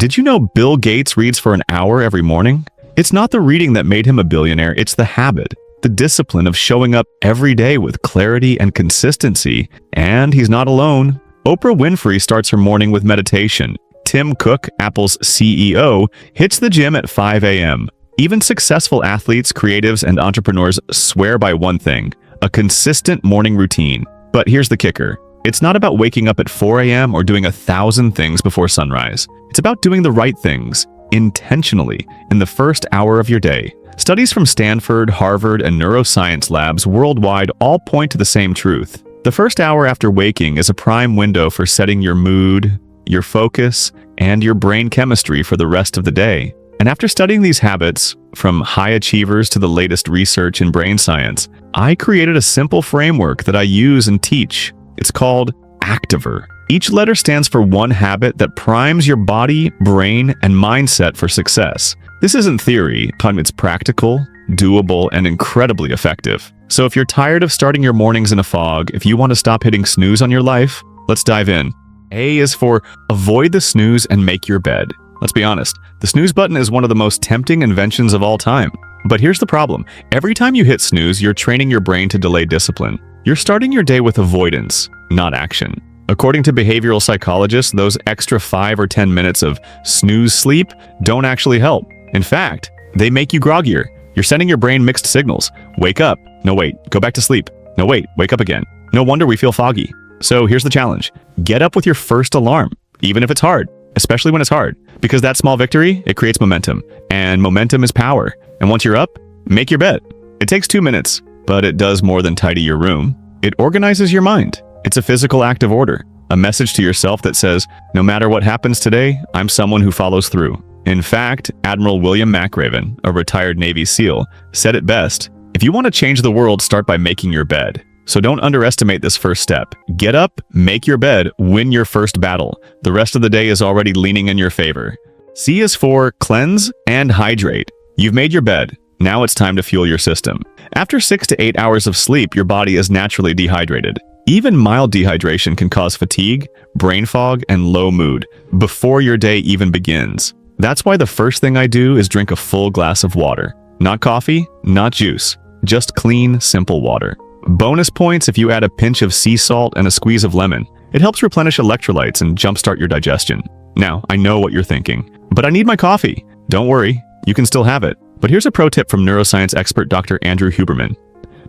Did you know Bill Gates reads for an hour every morning? It's not the reading that made him a billionaire, it's the habit, the discipline of showing up every day with clarity and consistency. And he's not alone. Oprah Winfrey starts her morning with meditation. Tim Cook, Apple's CEO, hits the gym at 5 a.m. Even successful athletes, creatives, and entrepreneurs swear by one thing: a consistent morning routine. But here's the kicker. It's not about waking up at 4 a.m. or doing 1,000 things before sunrise. It's about doing the right things, intentionally, in the first hour of your day. Studies from Stanford, Harvard, and neuroscience labs worldwide all point to the same truth. The first hour after waking is a prime window for setting your mood, your focus, and your brain chemistry for the rest of the day. And after studying these habits, from high achievers to the latest research in brain science, I created a simple framework that I use and teach. It's called A.C.T.I.V.E.R. Each letter stands for one habit that primes your body, brain, and mindset for success. This isn't theory, it's practical, doable, and incredibly effective. So if you're tired of starting your mornings in a fog, if you want to stop hitting snooze on your life, let's dive in. A is for avoid the snooze and make your bed. Let's be honest, the snooze button is one of the most tempting inventions of all time. But here's the problem. Every time you hit snooze, you're training your brain to delay discipline. You're starting your day with avoidance, not action. According to behavioral psychologists, those extra 5 or 10 minutes of snooze sleep don't actually help. In fact, they make you groggier. You're sending your brain mixed signals. Wake up. No, wait. Go back to sleep. No, wait. Wake up again. No wonder we feel foggy. So here's the challenge. Get up with your first alarm, even if it's hard, especially when it's hard. Because that small victory, it creates momentum. And momentum is power. And once you're up, make your bed. It takes 2 minutes, but it does more than tidy your room. It organizes your mind. It's a physical act of order, a message to yourself that says, no matter what happens today, I'm someone who follows through. In fact, Admiral William McRaven, a retired Navy SEAL, said it best: if you want to change the world, start by making your bed. So don't underestimate this first step. Get up, make your bed, win your first battle. The rest of the day is already leaning in your favor. C is for cleanse and hydrate. You've made your bed. Now it's time to fuel your system. After 6 to 8 hours of sleep, your body is naturally dehydrated. Even mild dehydration can cause fatigue, brain fog, and low mood before your day even begins. That's why the first thing I do is drink a full glass of water. Not coffee, not juice, just clean, simple water. Bonus points if you add a pinch of sea salt and a squeeze of lemon. It helps replenish electrolytes and jumpstart your digestion. Now, I know what you're thinking, but I need my coffee. Don't worry, you can still have it. But here's a pro tip from neuroscience expert Dr. Andrew Huberman.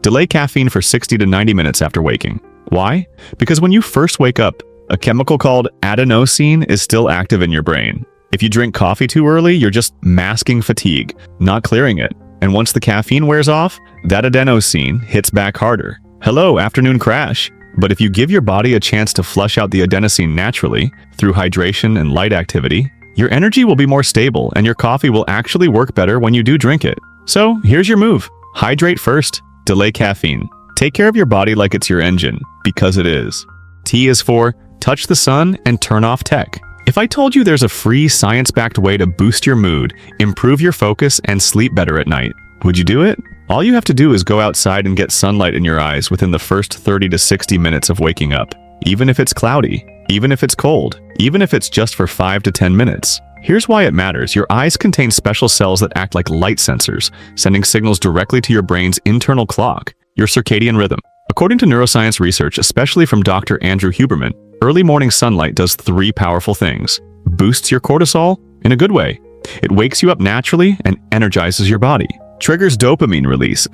Delay caffeine for 60 to 90 minutes after waking. Why? Because when you first wake up, a chemical called adenosine is still active in your brain. If you drink coffee too early, you're just masking fatigue, not clearing it. And once the caffeine wears off, that adenosine hits back harder. Hello, afternoon crash. But if you give your body a chance to flush out the adenosine naturally, through hydration and light activity, your energy will be more stable and your coffee will actually work better when you do drink it. So here's your move. Hydrate first, delay caffeine. Take care of your body like it's your engine, because it is. T is for touch the sun and turn off tech. If I told you there's a free science-backed way to boost your mood, improve your focus, and sleep better at night, would you do it? All you have to do is go outside and get sunlight in your eyes within the first 30 to 60 minutes of waking up. Even if it's cloudy, even if it's cold, even if it's just for 5 to 10 minutes. Here's why it matters. Your eyes contain special cells that act like light sensors, sending signals directly to your brain's internal clock, your circadian rhythm. According to neuroscience research, especially from Dr. Andrew Huberman, early morning sunlight does 3 powerful things. Boosts your cortisol in a good way. It wakes you up naturally and energizes your body. Triggers dopamine release,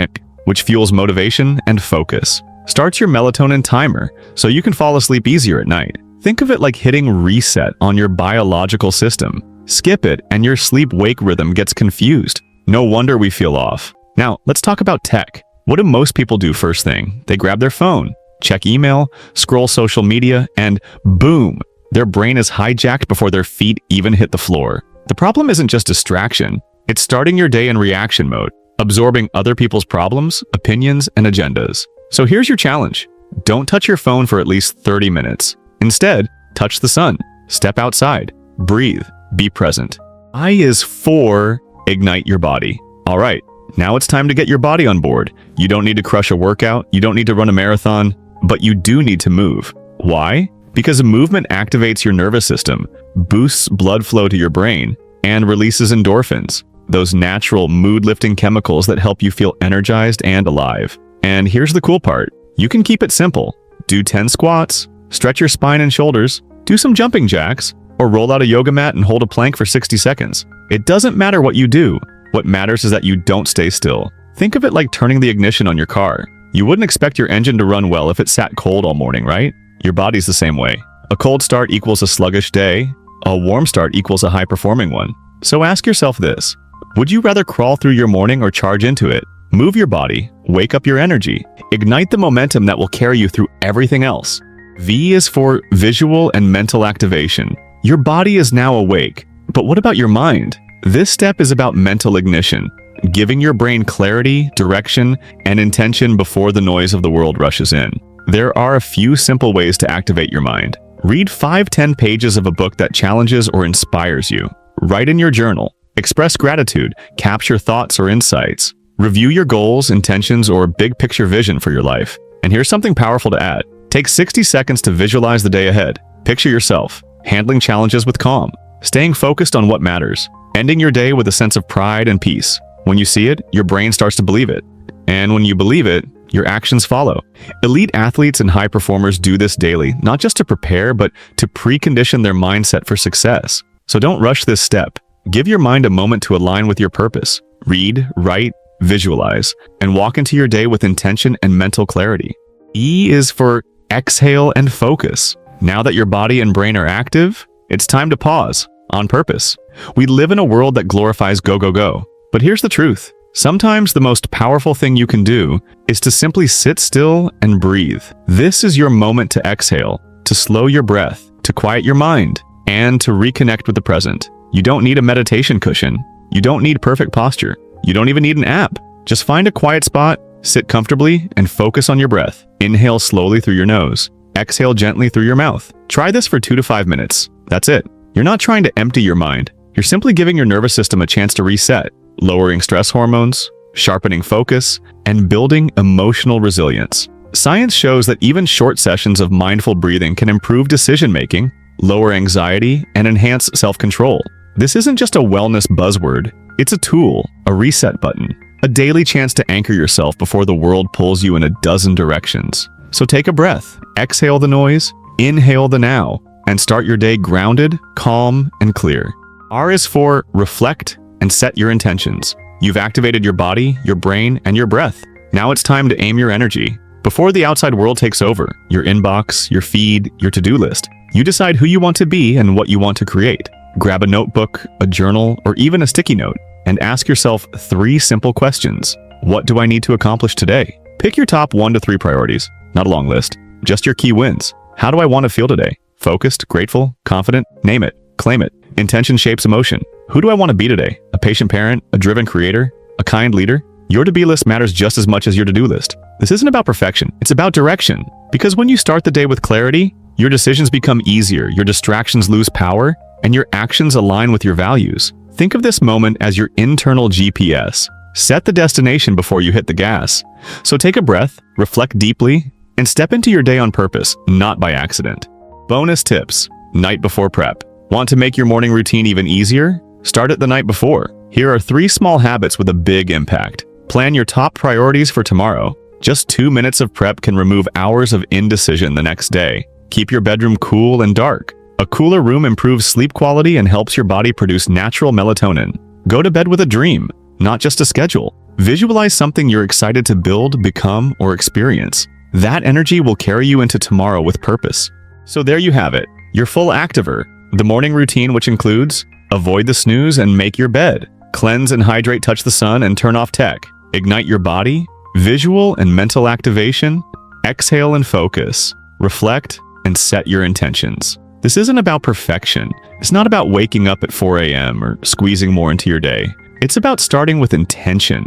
which fuels motivation and focus. Starts your melatonin timer, so you can fall asleep easier at night. Think of it like hitting reset on your biological system. Skip it and your sleep-wake rhythm gets confused. No wonder we feel off. Now, let's talk about tech. What do most people do first thing? They grab their phone, check email, scroll social media, and boom, their brain is hijacked before their feet even hit the floor. The problem isn't just distraction. It's starting your day in reaction mode, absorbing other people's problems, opinions, and agendas. So here's your challenge. Don't touch your phone for at least 30 minutes. Instead, touch the sun, step outside, breathe, be present. I is for ignite your body. All right, now it's time to get your body on board. You don't need to crush a workout, you don't need to run a marathon, but you do need to move. Why? Because movement activates your nervous system, boosts blood flow to your brain, and releases endorphins, those natural mood-lifting chemicals that help you feel energized and alive. And here's the cool part. You can keep it simple. Do 10 squats, stretch your spine and shoulders, do some jumping jacks, or roll out a yoga mat and hold a plank for 60 seconds. It doesn't matter what you do. What matters is that you don't stay still. Think of it like turning the ignition on your car. You wouldn't expect your engine to run well if it sat cold all morning, right? Your body's the same way. A cold start equals a sluggish day. A warm start equals a high-performing one. So ask yourself this. Would you rather crawl through your morning or charge into it? Move your body, wake up your energy, ignite the momentum that will carry you through everything else. V is for visual and mental activation. Your body is now awake, but what about your mind? This step is about mental ignition, giving your brain clarity, direction, and intention before the noise of the world rushes in. There are a few simple ways to activate your mind. Read 5-10 pages of a book that challenges or inspires you. Write in your journal. Express gratitude. Capture thoughts or insights. Review your goals, intentions, or big picture vision for your life. And here's something powerful to add. Take 60 seconds to visualize the day ahead. Picture yourself handling challenges with calm, staying focused on what matters, ending your day with a sense of pride and peace. When you see it, your brain starts to believe it. And when you believe it, your actions follow. Elite athletes and high performers do this daily, not just to prepare, but to precondition their mindset for success. So don't rush this step. Give your mind a moment to align with your purpose. Read, write, visualize, and walk into your day with intention and mental clarity. E is for exhale and focus. Now that your body and brain are active, it's time to pause, on purpose. We live in a world that glorifies go, go, go. But here's the truth. Sometimes the most powerful thing you can do is to simply sit still and breathe. This is your moment to exhale, to slow your breath, to quiet your mind, and to reconnect with the present. You don't need a meditation cushion. You don't need perfect posture. You don't even need an app. Just find a quiet spot, sit comfortably, and focus on your breath. Inhale slowly through your nose. Exhale gently through your mouth. Try this for 2 to 5 minutes. That's it. You're not trying to empty your mind. You're simply giving your nervous system a chance to reset, lowering stress hormones, sharpening focus, and building emotional resilience. Science shows that even short sessions of mindful breathing can improve decision-making, lower anxiety, and enhance self-control. This isn't just a wellness buzzword. It's a tool, a reset button, a daily chance to anchor yourself before the world pulls you in a dozen directions. So take a breath, exhale the noise, inhale the now, and start your day grounded, calm, and clear. R is for reflect and set your intentions. You've activated your body, your brain, and your breath. Now it's time to aim your energy. Before the outside world takes over, your inbox, your feed, your to-do list, you decide who you want to be and what you want to create. Grab a notebook, a journal, or even a sticky note, and ask yourself 3 simple questions. What do I need to accomplish today? Pick your top 1 to 3 priorities. Not a long list, just your key wins. How do I want to feel today? Focused, grateful, confident? Name it, claim it. Intention shapes emotion. Who do I want to be today? A patient parent, a driven creator, a kind leader? Your to-be list matters just as much as your to-do list. This isn't about perfection, it's about direction. Because when you start the day with clarity, your decisions become easier, your distractions lose power, and your actions align with your values. Think of this moment as your internal GPS. Set the destination before you hit the gas. So take a breath, reflect deeply, and step into your day on purpose, not by accident. Bonus tips. Night before prep. Want to make your morning routine even easier? Start it the night before. Here are 3 small habits with a big impact. Plan your top priorities for tomorrow. Just 2 minutes of prep can remove hours of indecision the next day. Keep your bedroom cool and dark. A cooler room improves sleep quality and helps your body produce natural melatonin. Go to bed with a dream, not just a schedule. Visualize something you're excited to build, become, or experience. That energy will carry you into tomorrow with purpose. So there you have it, your full Activer. The morning routine, which includes avoid the snooze and make your bed, cleanse and hydrate, touch the sun, and turn off tech, ignite your body, visual and mental activation, exhale and focus, reflect, and set your intentions. This isn't about perfection. It's not about waking up at 4 a.m. or squeezing more into your day. It's about starting with intention,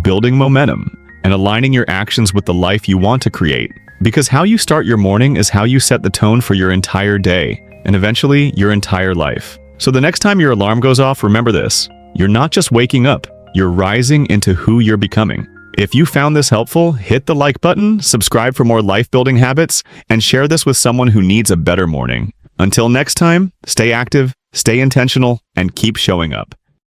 building momentum, and aligning your actions with the life you want to create. Because how you start your morning is how you set the tone for your entire day, and eventually your entire life. So the next time your alarm goes off, remember this. You're not just waking up, you're rising into who you're becoming. If you found this helpful, hit the like button, subscribe for more life-building habits, and share this with someone who needs a better morning. Until next time, stay active, stay intentional, and keep showing up.